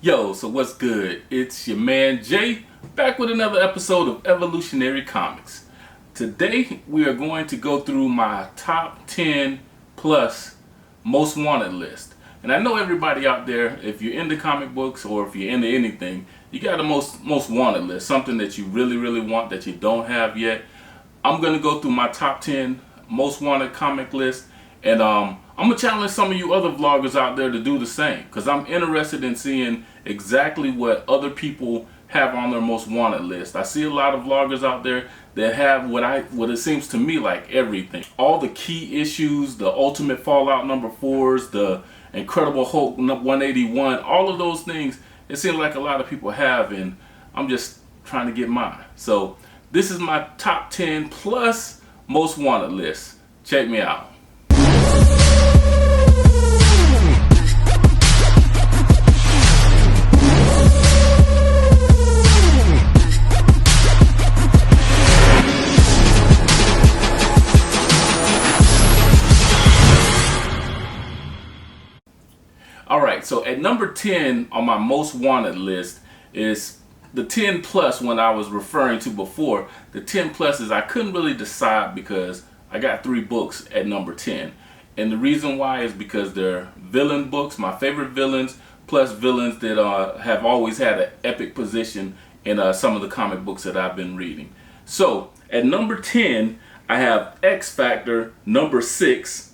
Yo, so what's good? It's your man Jay, back with another episode of Evolutionary Comics. Today we are going to go through my top 10 plus most wanted list. And I know everybody out there, if you're into comic books or if you're into anything, you got a most wanted list, something that you really want that you don't have yet. I'm going to go through my top 10 most wanted comic list, and I'm going to challenge some of you other vloggers out there to do the same, because I'm interested in seeing exactly what other people have on their most wanted list. I see a lot of vloggers out there that have what it seems to me like everything. All the key issues, the Ultimate Fallout #4s, the Incredible Hulk 181, all of those things, it seems like a lot of people have, and I'm just trying to get mine. So this is my top 10 plus most wanted list. Check me out. Alright, so at number 10 on my most wanted list is the 10 plus one I was referring to before. The 10 plus is I couldn't really decide because I got 3 books at number 10. And the reason why is because they're villain books, my favorite villains, plus villains that have always had an epic position in some of the comic books that I've been reading. So at number 10, I have X Factor number 6,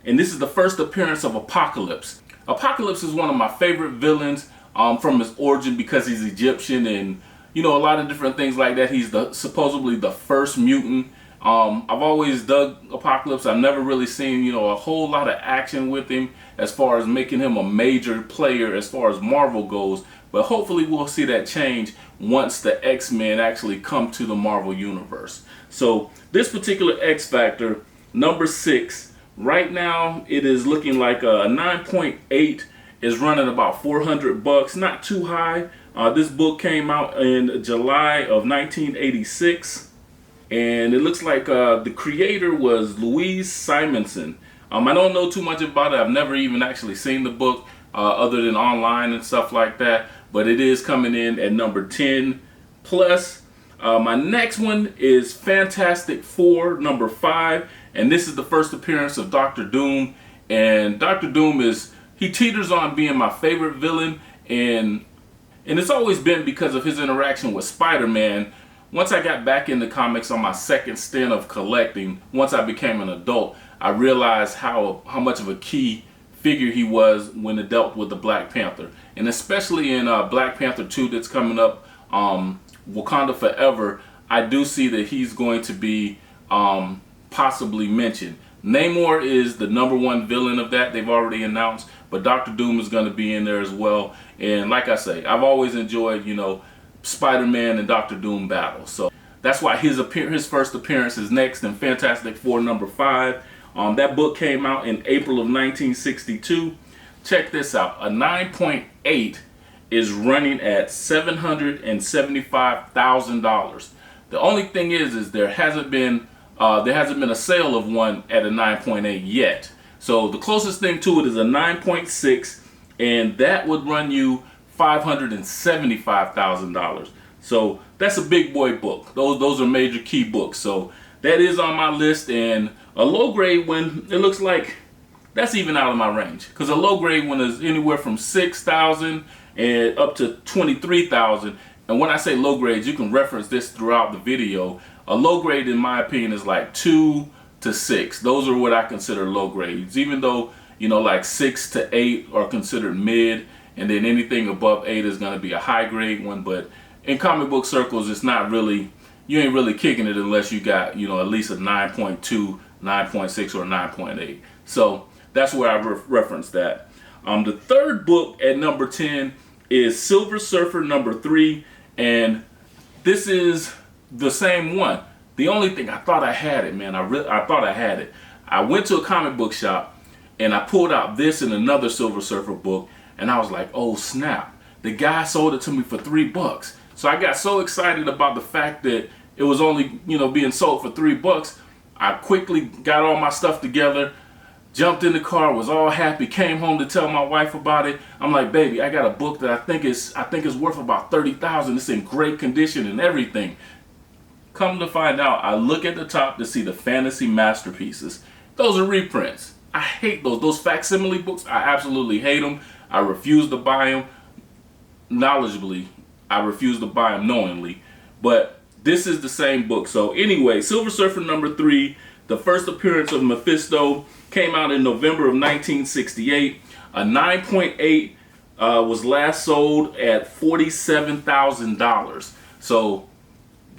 and this is the first appearance of Apocalypse. Apocalypse is one of my favorite villains from his origin because he's Egyptian and, you know, a lot of different things like that. He's supposedly the first mutant. I've always dug Apocalypse. I've never really seen, you know, a whole lot of action with him as far as making him a major player as far as Marvel goes. But hopefully we'll see that change once the X-Men actually come to the Marvel Universe. So this particular X Factor, number 6, right now, it is looking like a 9.8 is running about $400, not too high. This book came out in July of 1986, and it looks like the creator was Louise Simonson. I don't know too much about it. I've never even actually seen the book other than online and stuff like that, but it is coming in at number 10 plus. My next one is Fantastic Four number 5. And this is the first appearance of Dr. Doom. And Dr. Doom he teeters on being my favorite villain. And it's always been because of his interaction with Spider-Man. Once I got back into comics on my second stint of collecting, once I became an adult, I realized how much of a key figure he was when it dealt with the Black Panther. And especially in Black Panther 2 that's coming up, Wakanda Forever, I do see that he's going to be possibly mentioned. Namor is the #1 villain of that. They've already announced, but Dr. Doom is going to be in there as well. And like I say, I've always enjoyed, you know, Spider-Man and Dr. Doom battles. So that's why his first appearance is next in Fantastic Four number 5. That book came out in April of 1962. Check this out. A 9.8 is running at $775,000. The only thing is there hasn't been a sale of one at a 9.8 yet. So the closest thing to it is a 9.6, and that would run you $575,000. So that's a big boy book. Those are major key books. So that is on my list, and a low grade one, it looks like that's even out of my range, because a low grade one is anywhere from 6,000 and up to 23,000. And when I say low grades, you can reference this throughout the video. A low grade, in my opinion, is like 2 to 6. Those are what I consider low grades. Even though, you know, like 6 to 8 are considered mid, and then anything above 8 is going to be a high grade one. But in comic book circles, it's not really, you ain't really kicking it unless you got, you know, at least a 9.2, 9.6, or 9.8. So that's where I reference that. The third book at number 10 is Silver Surfer number 3, and this is the same one. The only thing, I thought I had it, man. I thought I had it. I went to a comic book shop and I pulled out this and another Silver Surfer book, and I was like, oh snap, the guy sold it to me for $3. So I got so excited about the fact that it was only, you know, being sold for $3. I quickly got all my stuff together, Jumped in the car, was all happy, came home to tell my wife about it. I'm like, baby, I got a book that I think is worth about $30,000. It's in great condition and everything. Come to find out, I look at the top to see the fantasy masterpieces. Those are reprints. I hate those. Those facsimile books, I absolutely hate them. I refuse to buy them knowledgeably. I refuse to buy them knowingly. But this is the same book. So anyway, Silver Surfer number 3, the first appearance of Mephisto, came out in November of 1968. A 9.8 was last sold at $47,000. So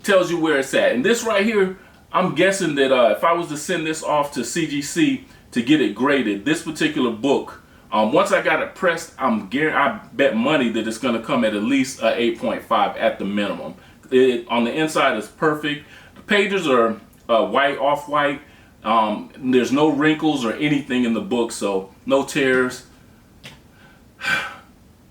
tells you where it's at. And this right here, I'm guessing that if I was to send this off to CGC to get it graded, this particular book, once I got it pressed, I bet money that it's going to come at least a 8.5 at the minimum. On the inside is perfect. The pages are white, off-white. There's no wrinkles or anything in the book, so no tears.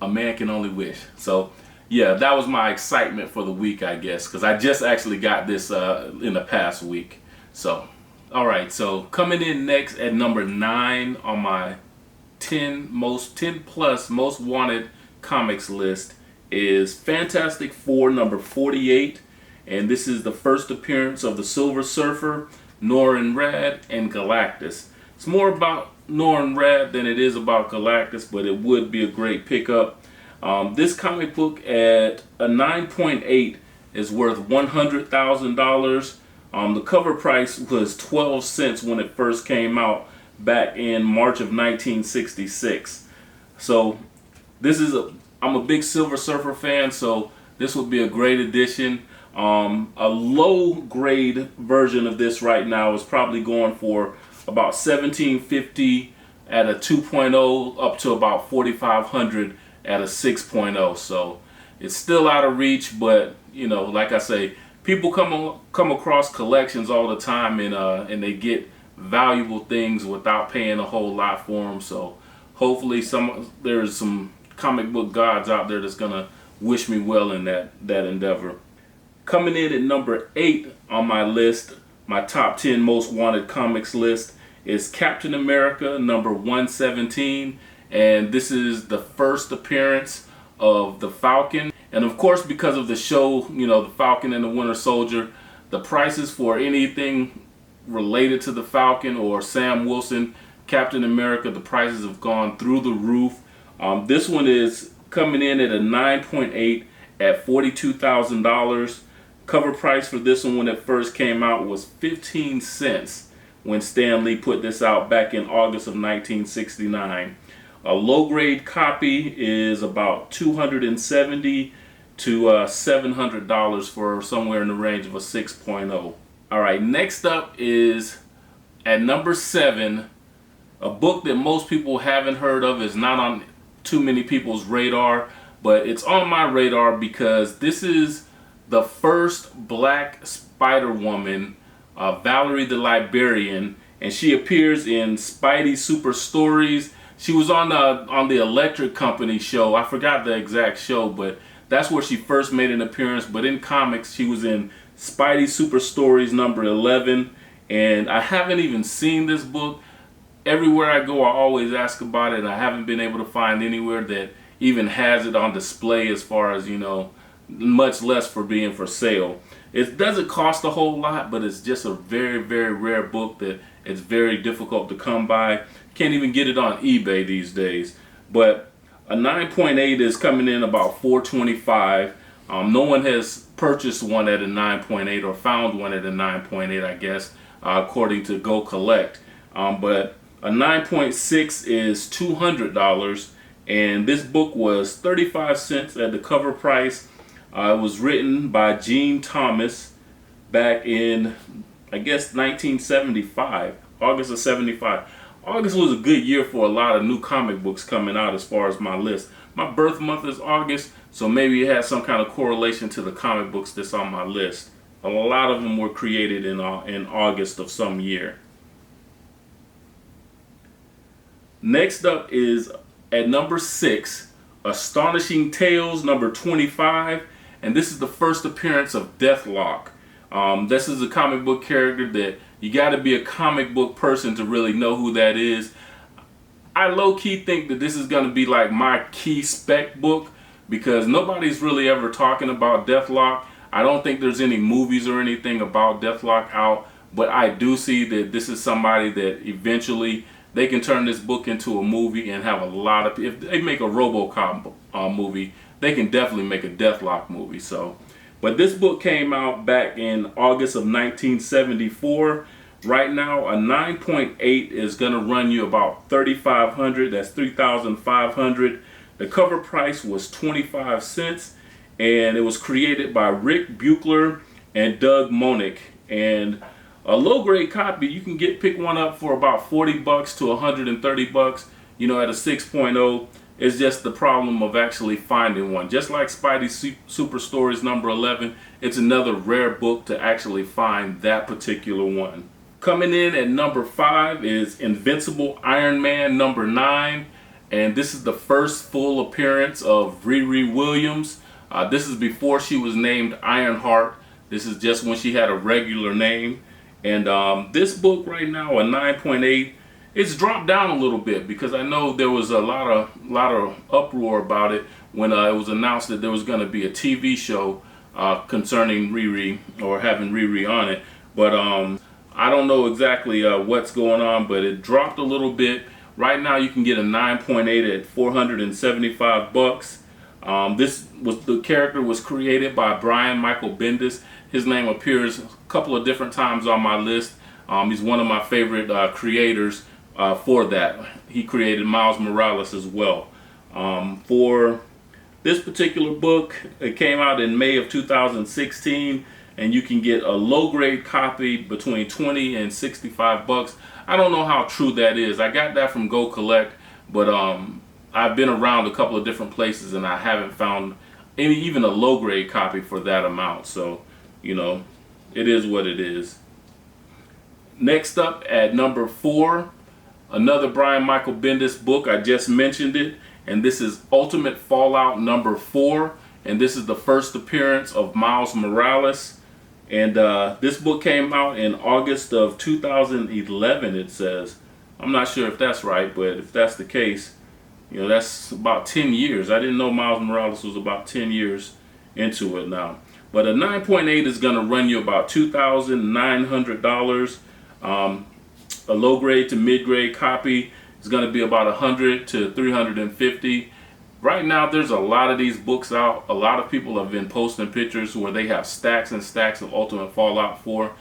A man can only wish. So yeah, that was my excitement for the week, I guess, because I just actually got this in the past week. So all right, so coming in next at number 9 on my 10 plus most wanted comics list is Fantastic Four number 48, and this is the first appearance of the Silver Surfer, Norrin Radd, and Galactus. It's more about Norrin Radd than it is about Galactus, but it would be a great pickup. This comic book at a 9.8 is worth $100,000. The cover price was 12 cents when it first came out back in March of 1966. So this is I'm a big Silver Surfer fan, so this would be a great addition. A low grade version of this right now is probably going for about $1,750 at a 2.0 up to about $4,500 at a 6.0. So it's still out of reach, but you know, like I say, people come across collections all the time, and they get valuable things without paying a whole lot for them. So hopefully there's some comic book gods out there that's gonna wish me well in that endeavor. Coming in at number 8 on my list, my top 10 most wanted comics list, is Captain America number 117, and this is the first appearance of the Falcon. And of course, because of the show, you know, the Falcon and the Winter Soldier, the prices for anything related to the Falcon or Sam Wilson, Captain America, the prices have gone through the roof. This one is coming in at a 9.8 at $42,000. Cover price for this one when it first came out was 15 cents when Stan Lee put this out back in August of 1969. A low grade copy is about $270 to $700 for somewhere in the range of a 6.0. All right, next up is at number 7, a book that most people haven't heard of, is not on too many people's radar, but it's on my radar because this is the first black Spider-Woman, Valerie the Librarian, and she appears in Spidey Super Stories. She was on the Electric Company show. I forgot the exact show, but that's where she first made an appearance. But in comics, she was in Spidey Super Stories number 11, and I haven't even seen this book. Everywhere I go, I always ask about it, and I haven't been able to find anywhere that even has it on display, as far as, you know, much less for being for sale. It doesn't cost a whole lot, but it's just a very, very rare book that it's very difficult to come by. Can't even get it on eBay these days. But a 9.8 is coming in about $425. No one has purchased one at a 9.8 or found one at a 9.8, I guess, according to Go Collect. But a 9.6 is $200, and this book was 35 cents at the cover price. It was written by Gene Thomas back in, I guess, 1975, August of 75. August was a good year for a lot of new comic books coming out as far as my list. My birth month is August, so maybe it has some kind of correlation to the comic books that's on my list. A lot of them were created in August of some year. Next up is at number 6, Astonishing Tales number 25, and this is the first appearance of Deathlock. This is a comic book character that You got to be a comic book person to really know who that is. I low-key think that this is going to be like my key spec book, because nobody's really ever talking about Deathlock. I don't think there's any movies or anything about Deathlock out, but I do see that this is somebody that eventually they can turn this book into a movie and have a lot of, if they make a RoboCop movie, they can definitely make a Deathlock movie. So, but this book came out back in August of 1974. Right now, a 9.8 is going to run you about $3,500. That's $3,500. The cover price was 25 cents, and it was created by Rick Buechler and Doug Monick. And a low-grade copy, you can pick one up for about $40 to $130. You know, at a 6.0, it's just the problem of actually finding one. Just like Spidey Super Stories number 11, it's another rare book to actually find that particular one. Coming in at number 5 is Invincible Iron Man number 9. And this is the first full appearance of Riri Williams. This is before she was named Ironheart. This is just when she had a regular name. And this book right now, a 9.8, it's dropped down a little bit because I know there was a lot of uproar about it when it was announced that there was going to be a TV show concerning Riri, or having Riri on it. But I don't know exactly what's going on, but it dropped a little bit. Right now you can get a 9.8 at $475. The character was created by Brian Michael Bendis. His name appears a couple of different times on my list. He's one of my favorite creators for that. He created Miles Morales as well. For this particular book, it came out in May of 2016, and you can get a low-grade copy between 20 and 65 bucks. I don't know how true that is. I got that from Go Collect, but I've been around a couple of different places and I haven't found even a low-grade copy for that amount. So, you know, it is what it is. Next up at number 4, another Brian Michael Bendis book. I just mentioned it, and this is Ultimate Fallout number 4, and this is the first appearance of Miles Morales. And this book came out in August of 2011, it says. I'm not sure if that's right, but if that's the case, you know, that's about 10 years. I didn't know Miles Morales was about 10 years into it now. But a 9.8 is going to run you about $2,900. A low grade to mid grade copy is going to be about $100 to $350. Right now, there's a lot of these books out. A lot of people have been posting pictures where they have stacks and stacks of Ultimate Fallout 4. A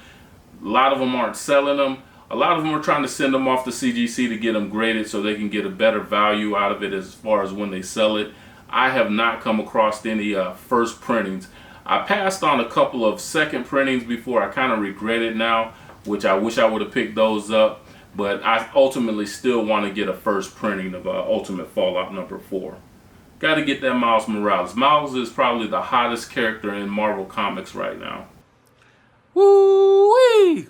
lot of them aren't selling them. A lot of them are trying to send them off to CGC to get them graded so they can get a better value out of it as far as when they sell it. I have not come across any first printings. I passed on a couple of second printings before. I kind of regret it now, which I wish I would have picked those up. But I ultimately still want to get a first printing of Ultimate Fallout number 4. Got to get that Miles Morales. Miles is probably the hottest character in Marvel Comics right now. Woo-wee!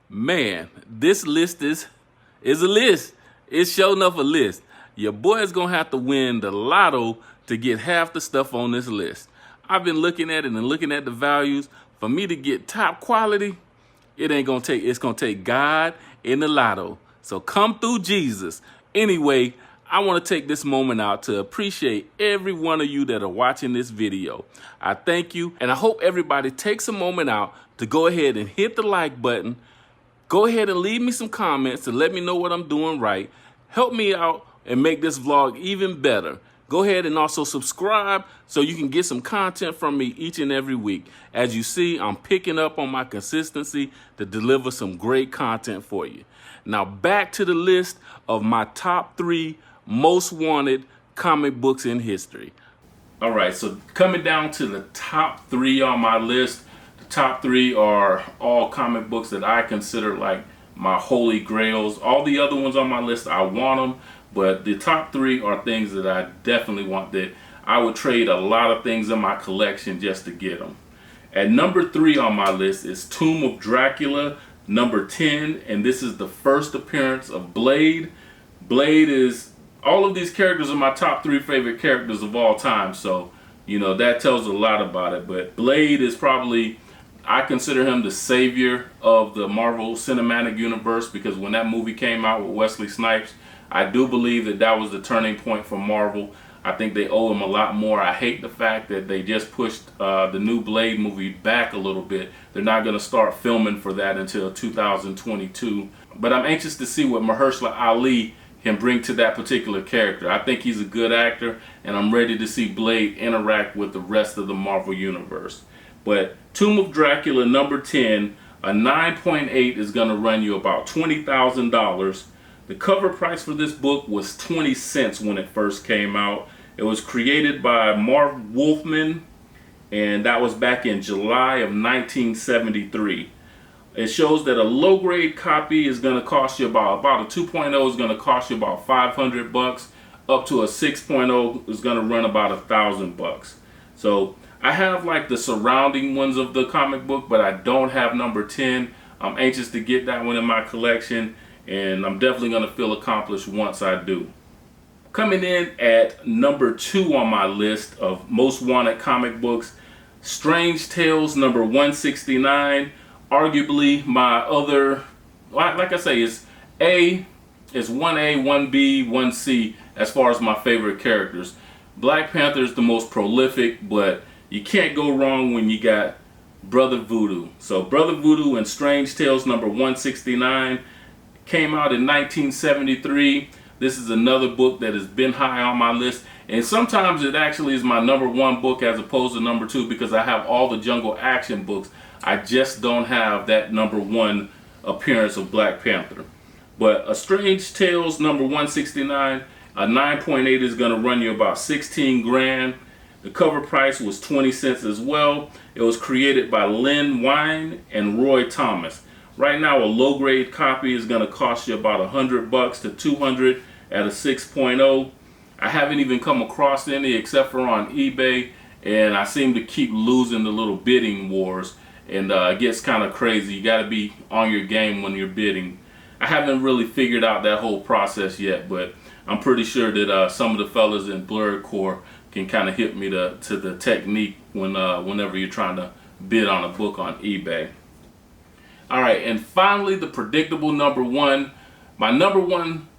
Man, this list is a list. It's sure enough a list. Your boy is going to have to win the lotto to get half the stuff on this list. I've been looking at it and looking at the values. For me to get top quality, it's going to take God in the lotto. So come through, Jesus. Anyway, I want to take this moment out to appreciate every one of you that are watching this video. I thank you, and I hope everybody takes a moment out to go ahead and hit the like button. Go ahead and leave me some comments to let me know what I'm doing right. Help me out and make this vlog even better. Go ahead and also subscribe so you can get some content from me each and every week. As you see, I'm picking up on my consistency to deliver some great content for you. Now back to the list of my top 3 most wanted comic books in history. All right, so coming down to the top 3 on my list, the top 3 are all comic books that I consider like my holy grails. All the other ones on my list, I want them, but the top 3 are things that I definitely want, that I would trade a lot of things in my collection just to get them. At number 3 on my list is Tomb of Dracula, number 10, and this is the first appearance of Blade. Blade is, all of these characters are my top 3 favorite characters of all time, so, you know, that tells a lot about it. But Blade is probably I consider him the savior of the Marvel Cinematic Universe, because when that movie came out with Wesley Snipes, I do believe that that was the turning point for Marvel. I think they owe him a lot more. I hate the fact that they just pushed the new Blade movie back a little bit. They're not going to start filming for that until 2022. But I'm anxious to see what Mahershala Ali can bring to that particular character. I think he's a good actor, and I'm ready to see Blade interact with the rest of the Marvel Universe. But Tomb of Dracula number 10, a 9.8 is going to run you about $20,000. The cover price for this book was 20 cents when it first came out. It was created by Marv Wolfman, and that was back in July of 1973. It shows that a low-grade copy is going to cost you about a 2.0 is going to cost you about $500, up to a 6.0 is going to run about $1,000. So I have like the surrounding ones of the comic book, but I don't have number 10. I'm anxious to get that one in my collection, and I'm definitely going to feel accomplished once I do. Coming in at number 2 on my list of most wanted comic books, Strange Tales number 169. Arguably my other, like I say, it's 1A, 1B, 1C as far as my favorite characters. Black Panther is the most prolific, but you can't go wrong when you got Brother Voodoo. So Brother Voodoo and Strange Tales number 169 came out in 1973. This is another book that has been high on my list, and sometimes it actually is my number 1 book as opposed to number 2, because I have all the Jungle Action books. I just don't have that number 1 appearance of Black Panther. But A Strange Tales number 169, a 9.8 is going to run you about 16 grand. The cover price was 20 cents as well. It was created by Len Wein and Roy Thomas. Right now, a low-grade copy is going to cost you about $100 to $200 at a 6.0. I haven't even come across any except for on eBay, and I seem to keep losing the little bidding wars, and it gets kind of crazy. You got to be on your game when you're bidding. I haven't really figured out that whole process yet, but I'm pretty sure that some of the fellas in Blurred Core can kind of hit me to the technique whenever you're trying to bid on a book on eBay. Alright, and finally the predictable number 1. My number 1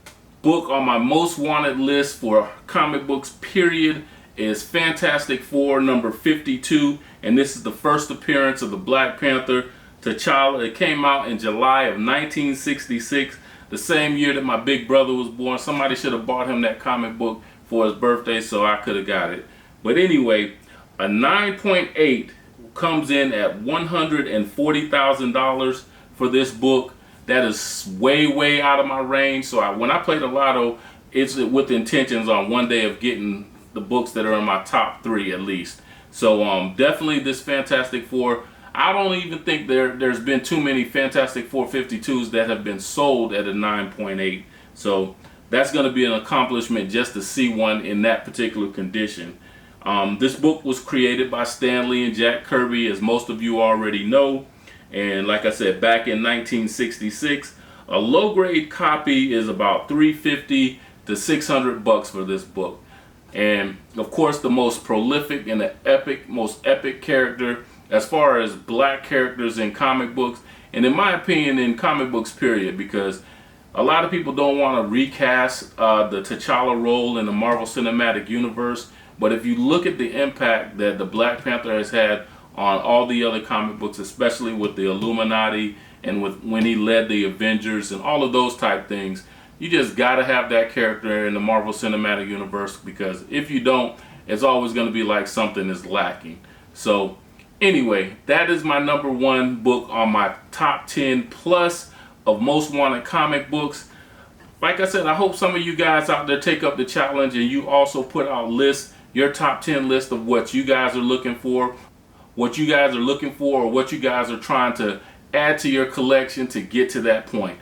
book on my most wanted list for comic books period is Fantastic Four number 52, and this is the first appearance of the Black Panther, T'Challa. It came out in July of 1966, the same year that my big brother was born. Somebody should have bought him that comic book for his birthday so I could have got it. But anyway, a 9.8 comes in at $140,000 for this book. That is way out of my range. So when I play the lotto, it's with intentions on one day of getting the books that are in my top 3 at least. So definitely this Fantastic Four. I don't even think there's been too many Fantastic Four 52s that have been sold at a 9.8. So that's going to be an accomplishment just to see one in that particular condition. This book was created by Stan Lee and Jack Kirby, as most of you already know. And like I said, back in 1966, a low-grade copy is about $350 to $600 for this book. And of course, the most prolific and the most epic character as far as black characters in comic books, and in my opinion in comic books period, because a lot of people don't want to recast the T'Challa role in the Marvel Cinematic Universe. But if you look at the impact that the Black Panther has had on all the other comic books, especially with the Illuminati and with when he led the Avengers and all of those type things, you just got to have that character in the Marvel Cinematic Universe, because if you don't, it's always going to be like something is lacking. So anyway, that is my number 1 book on my top 10 plus of most wanted comic books. Like I said, I hope some of you guys out there take up the challenge and you also put out lists, your top 10 list of what you guys are looking for, or what you guys are trying to add to your collection to get to that point.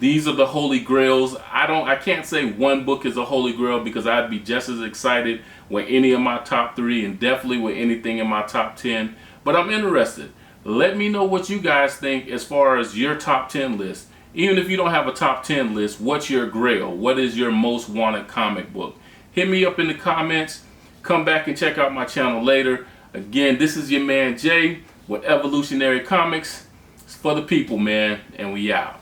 These are the holy grails. I can't say one book is a holy grail, because I'd be just as excited with any of my top 3 and definitely with anything in my top 10. But I'm interested. Let me know what you guys think as far as your top 10 list. Even if you don't have a top 10 list, what's your grail? What is your most wanted comic book? Hit me up in the comments. Come back and check out my channel later. Again, this is your man Jay. with Evolutionary Comics. It's for the people, man, and we out.